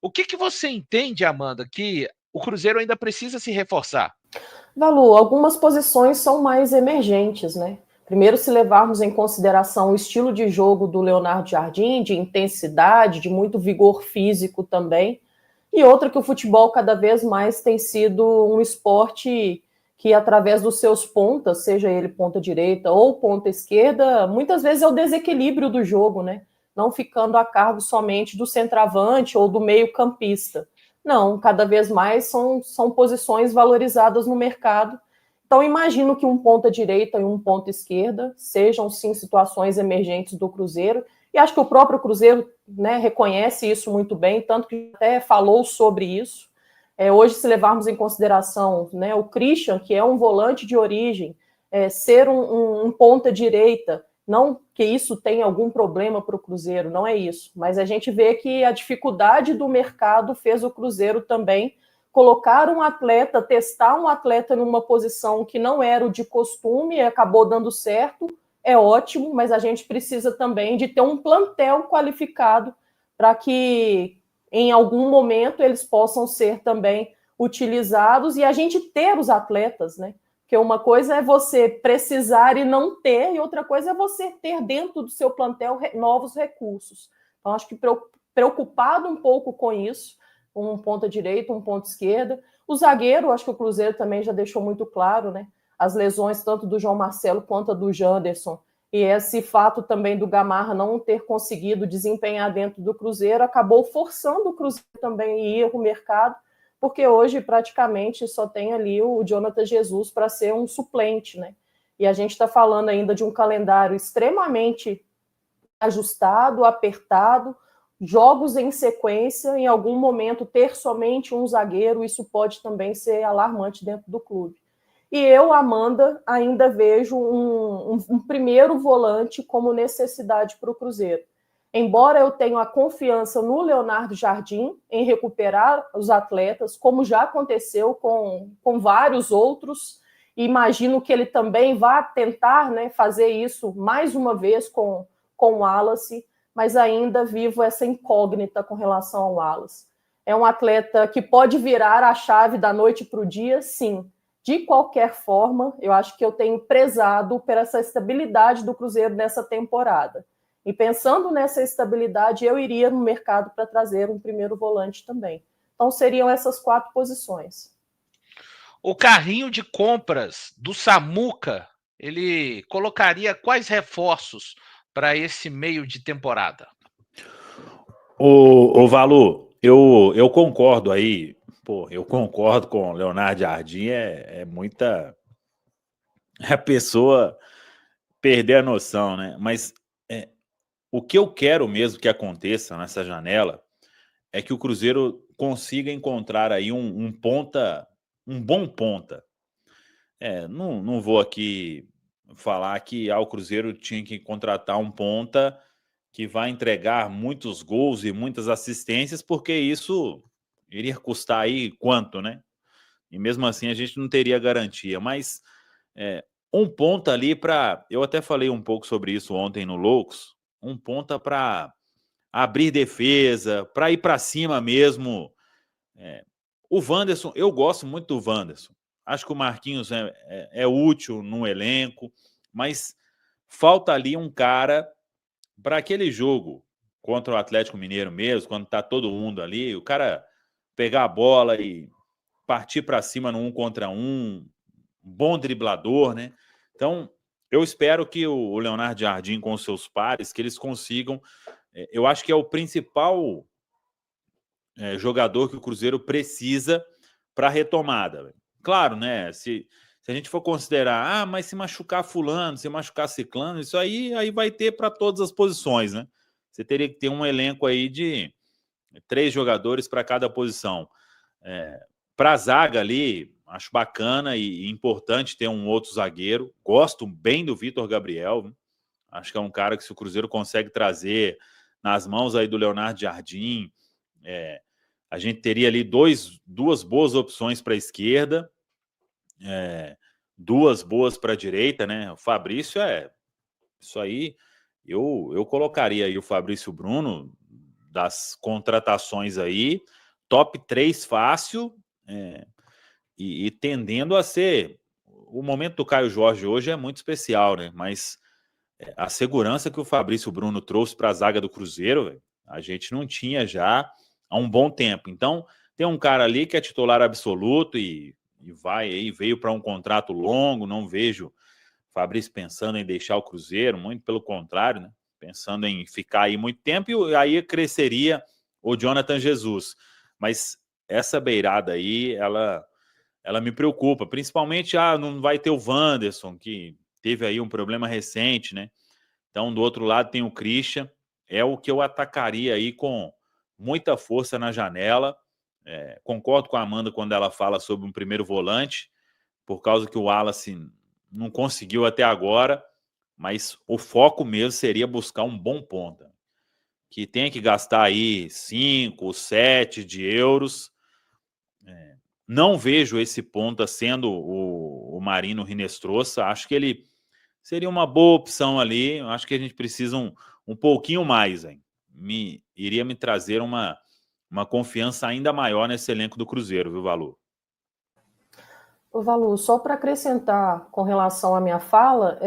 O que você entende, Amanda, que o Cruzeiro ainda precisa se reforçar? Valu, algumas posições são mais emergentes, né? Primeiro, se levarmos em consideração o estilo de jogo do Leonardo Jardim, de intensidade, de muito vigor físico também, e outra que o futebol cada vez mais tem sido um esporte que, através dos seus pontas, seja ele ponta direita ou ponta esquerda, muitas vezes é o desequilíbrio do jogo, né? Não ficando a cargo somente do centroavante ou do meio-campista. Não, cada vez mais são posições valorizadas no mercado. Então, imagino que um ponta direita e um ponta esquerda sejam, sim, situações emergentes do Cruzeiro. E acho que o próprio Cruzeiro, né, reconhece isso muito bem, tanto que até falou sobre isso. Hoje, se levarmos em consideração, né, o Christian, que é um volante de origem, ser um ponta direita, não que isso tenha algum problema para o Cruzeiro, não é isso, mas a gente vê que a dificuldade do mercado fez o Cruzeiro também colocar um atleta, testar um atleta numa posição que não era o de costume e acabou dando certo, é ótimo, mas a gente precisa também de ter um plantel qualificado para que em algum momento eles possam ser também utilizados e a gente ter os atletas, né? Porque uma coisa é você precisar e não ter, e outra coisa é você ter dentro do seu plantel novos recursos. Então, acho que preocupado um pouco com isso, um ponta direita, um ponta esquerda. O zagueiro, acho que o Cruzeiro também já deixou muito claro, né? As lesões tanto do João Marcelo quanto do Janderson. E esse fato também do Gamarra não ter conseguido desempenhar dentro do Cruzeiro acabou forçando o Cruzeiro também a ir ao mercado, porque hoje praticamente só tem ali o Jonathan Jesus para ser um suplente, né? E a gente está falando ainda de um calendário extremamente ajustado, apertado, jogos em sequência, em algum momento ter somente um zagueiro, isso pode também ser alarmante dentro do clube. E eu, Amanda, ainda vejo um primeiro volante como necessidade para o Cruzeiro. Embora eu tenha a confiança no Leonardo Jardim em recuperar os atletas, como já aconteceu com vários outros, imagino que ele também vá tentar, né, fazer isso mais uma vez com o Wallace, mas ainda vivo essa incógnita com relação ao Wallace. É um atleta que pode virar a chave da noite para o dia, sim. De qualquer forma, eu acho que eu tenho prezado por essa estabilidade do Cruzeiro nessa temporada. E pensando nessa estabilidade, eu iria no mercado para trazer um primeiro volante também. Então, seriam essas 4 posições. O carrinho de compras do Samuca, ele colocaria quais reforços para esse meio de temporada? Ô Valu, eu concordo aí, pô, eu concordo com o Leonardo Jardim, é muita a pessoa perder a noção, né? Mas o que eu quero mesmo que aconteça nessa janela é que o Cruzeiro consiga encontrar aí um ponta, um bom ponta. Não vou aqui falar que o Cruzeiro tinha que contratar um ponta que vai entregar muitos gols e muitas assistências, porque isso iria custar aí quanto, né? E mesmo assim a gente não teria garantia. Mas um ponta ali para... Eu até falei um pouco sobre isso ontem no Loucos. Um ponta para abrir defesa, para ir para cima mesmo. O Wanderson, eu gosto muito do Wanderson. Acho que o Marquinhos é útil no elenco, mas falta ali um cara para aquele jogo contra o Atlético Mineiro mesmo, quando tá todo mundo ali, o cara pegar a bola e partir para cima no 1 contra 1, bom driblador, né? Então, eu espero que o Leonardo Jardim com os seus pares, que eles consigam, eu acho que é o principal jogador que o Cruzeiro precisa para a retomada. Claro, né? Se a gente for considerar, mas se machucar fulano, se machucar ciclano, isso aí vai ter para todas as posições, né? Você teria que ter um elenco aí de 3 jogadores para cada posição. Para a zaga ali, acho bacana e importante ter um outro zagueiro. Gosto bem do Vitor Gabriel. Né? Acho que é um cara que se o Cruzeiro consegue trazer nas mãos aí do Leonardo Jardim, a gente teria ali duas boas opções para a esquerda, 2 boas para a direita, né? O Fabrício isso aí, eu colocaria aí o Fabrício Bruno das contratações aí, top 3 fácil, e tendendo a ser... O momento do Caio Jorge hoje é muito especial, né? Mas a segurança que o Fabrício Bruno trouxe para a zaga do Cruzeiro, véio, a gente não tinha já há um bom tempo. Então, tem um cara ali que é titular absoluto e vai aí, veio para um contrato longo, não vejo Fabrício pensando em deixar o Cruzeiro, muito pelo contrário, né? Pensando em ficar aí muito tempo, e aí cresceria o Jonathan Jesus. Mas essa beirada aí, ela me preocupa, principalmente, não vai ter o Wanderson, que teve aí um problema recente, né? Então, do outro lado tem o Christian, é o que eu atacaria aí com muita força na janela. Concordo com a Amanda quando ela fala sobre um primeiro volante, por causa que o Wallace não conseguiu até agora, mas o foco mesmo seria buscar um bom ponta, que tem que gastar aí 5, 7 de euros. Não vejo esse ponta sendo o Marino Rinestrosa, acho que ele seria uma boa opção ali, acho que a gente precisa um pouquinho mais, hein? Iria me trazer uma confiança ainda maior nesse elenco do Cruzeiro, viu, Valu? Ô, Valu, só para acrescentar com relação à minha fala,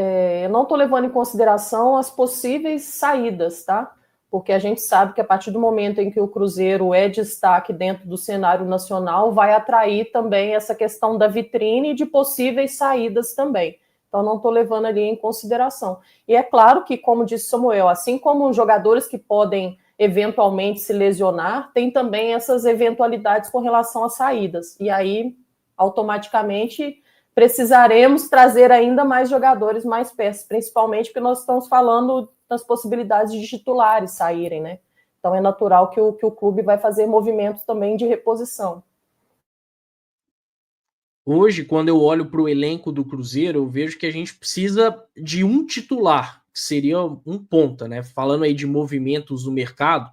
eu não estou levando em consideração as possíveis saídas, tá? Porque a gente sabe que a partir do momento em que o Cruzeiro é destaque dentro do cenário nacional, vai atrair também essa questão da vitrine e de possíveis saídas também. Então, não estou levando ali em consideração. E é claro que, como disse Samuel, assim como jogadores que podem eventualmente se lesionar, tem também essas eventualidades com relação às saídas. E aí, automaticamente, precisaremos trazer ainda mais jogadores, mais peças, principalmente porque nós estamos falando das possibilidades de titulares saírem, né? Então é natural que o clube vai fazer movimentos também de reposição. Hoje, quando eu olho para o elenco do Cruzeiro, eu vejo que a gente precisa de um titular, que seria um ponta, né? Falando aí de movimentos no mercado,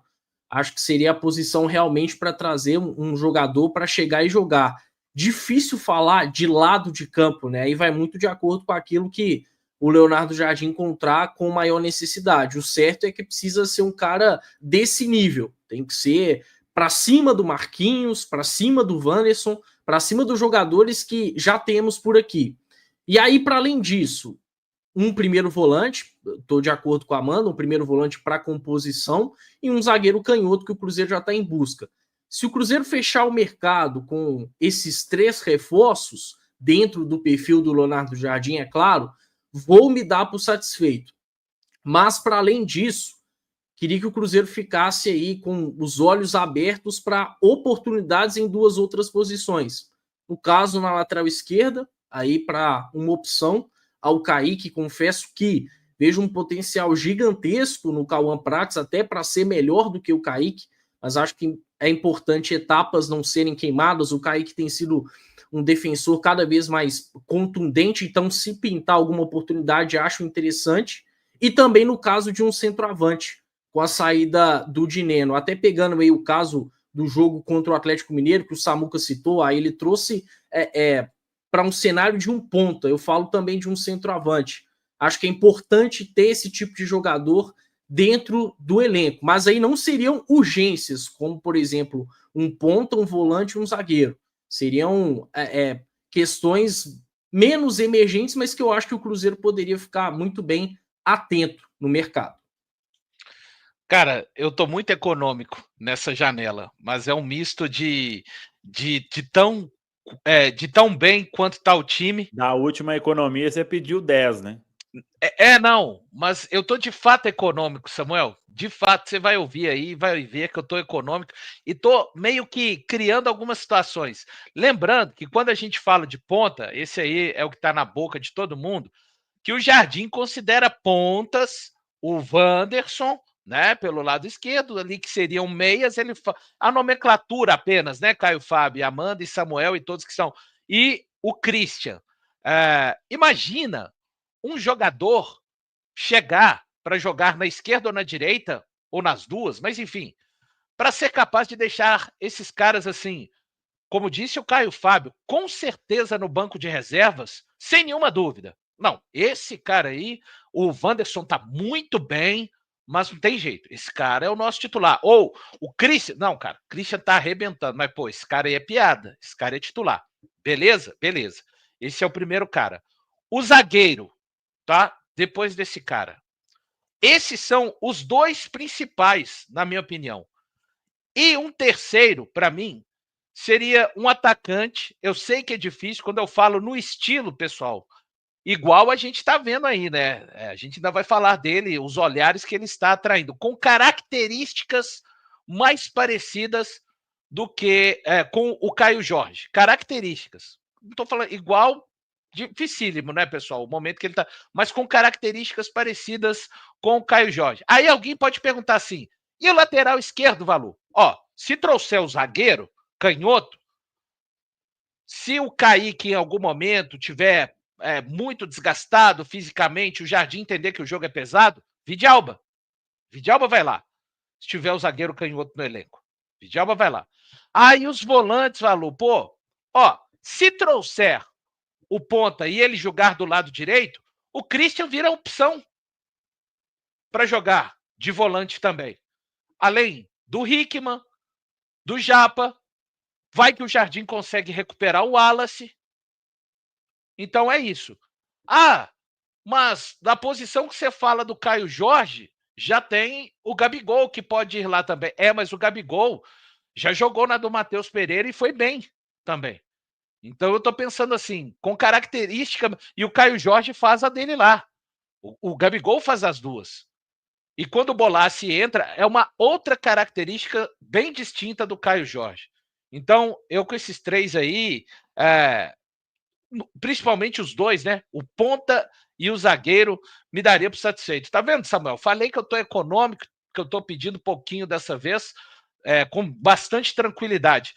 acho que seria a posição realmente para trazer um jogador para chegar e jogar. Difícil falar de lado de campo, né? Aí vai muito de acordo com aquilo que o Leonardo Jardim encontrar com maior necessidade. O certo é que precisa ser um cara desse nível. Tem que ser para cima do Marquinhos, para cima do Wanderson, para cima dos jogadores que já temos por aqui. E aí, para além disso, um primeiro volante, estou de acordo com a Amanda, um primeiro volante para composição e um zagueiro canhoto que o Cruzeiro já está em busca. Se o Cruzeiro fechar o mercado com esses 3 reforços, dentro do perfil do Leonardo Jardim, é claro, vou me dar por satisfeito. Mas, para além disso, queria que o Cruzeiro ficasse aí com os olhos abertos para oportunidades em 2 outras posições. No caso, na lateral esquerda, aí para uma opção ao Kaique, confesso que vejo um potencial gigantesco no Cauã Prates, até para ser melhor do que o Kaique, mas acho que é importante etapas não serem queimadas. O Kaique tem sido um defensor cada vez mais contundente, então se pintar alguma oportunidade, acho interessante. E também no caso de um centroavante, com a saída do Dineno, até pegando meio o caso do jogo contra o Atlético Mineiro, que o Samuca citou, aí ele trouxe para um cenário de um ponta, eu falo também de um centroavante. Acho que é importante ter esse tipo de jogador dentro do elenco, mas aí não seriam urgências, como, por exemplo, um ponta, um volante e um zagueiro. Seriam questões menos emergentes, mas que eu acho que o Cruzeiro poderia ficar muito bem atento no mercado. Cara, eu tô muito econômico nessa janela, mas é um misto de tão bem quanto tá o time. Na última economia você pediu 10, né? Não, mas eu tô de fato econômico, Samuel. De fato, você vai ouvir aí, vai ver que eu tô econômico e tô meio que criando algumas situações. Lembrando que quando a gente fala de ponta, esse aí é o que tá na boca de todo mundo, que o Jardim considera pontas o Wanderson, né, pelo lado esquerdo, ali que seriam meias, a nomenclatura apenas, né, Caio Fábio, Amanda e Samuel e todos que são, e o Christian. Imagina um jogador chegar para jogar na esquerda ou na direita, ou nas duas, mas enfim, para ser capaz de deixar esses caras assim, como disse o Caio Fábio, com certeza no banco de reservas, sem nenhuma dúvida. Não, esse cara aí, o Wanderson tá muito bem, mas não tem jeito. Esse cara é o nosso titular. Ou o Christian. Não, cara, o Christian tá arrebentando. Mas, pô, esse cara aí é piada. Esse cara é titular. Beleza? Beleza. Esse é o primeiro cara. O zagueiro, tá? Depois desse cara. Esses são os dois principais, na minha opinião. E um terceiro, para mim, seria um atacante. Eu sei que é difícil quando eu falo no estilo, pessoal. Igual a gente está vendo aí, né? A gente ainda vai falar dele, os olhares que ele está atraindo, com características mais parecidas do que com o Caio Jorge. Características. Não estou falando igual, dificílimo, né, pessoal? O momento que ele está. Mas com características parecidas com o Caio Jorge. Aí alguém pode perguntar assim: e o lateral esquerdo, Valu? Ó, se trouxer o zagueiro, canhoto, se o Kaique em algum momento tiver muito desgastado fisicamente, o Jardim entender que o jogo é pesado, Vidalba. Vidalba vai lá. Se tiver o zagueiro canhoto no elenco. Vidalba vai lá. Aí os volantes, Valu, pô, ó, se trouxer o ponta e ele jogar do lado direito, o Christian vira opção para jogar de volante também. Além do Hickman, do Japa, vai que o Jardim consegue recuperar o Wallace. Então é isso. Ah, mas na posição que você fala do Caio Jorge, já tem o Gabigol que pode ir lá também. Mas o Gabigol já jogou na do Matheus Pereira e foi bem também. Então eu tô pensando assim, com característica, e o Caio Jorge faz a dele lá. O Gabigol faz as duas. E quando o Bolassi entra, é uma outra característica bem distinta do Caio Jorge. Então, eu com esses três aí, principalmente os dois, né? O ponta e o zagueiro, me daria por satisfeito. Tá vendo, Samuel? Falei que eu tô econômico, que eu tô pedindo pouquinho dessa vez, com bastante tranquilidade.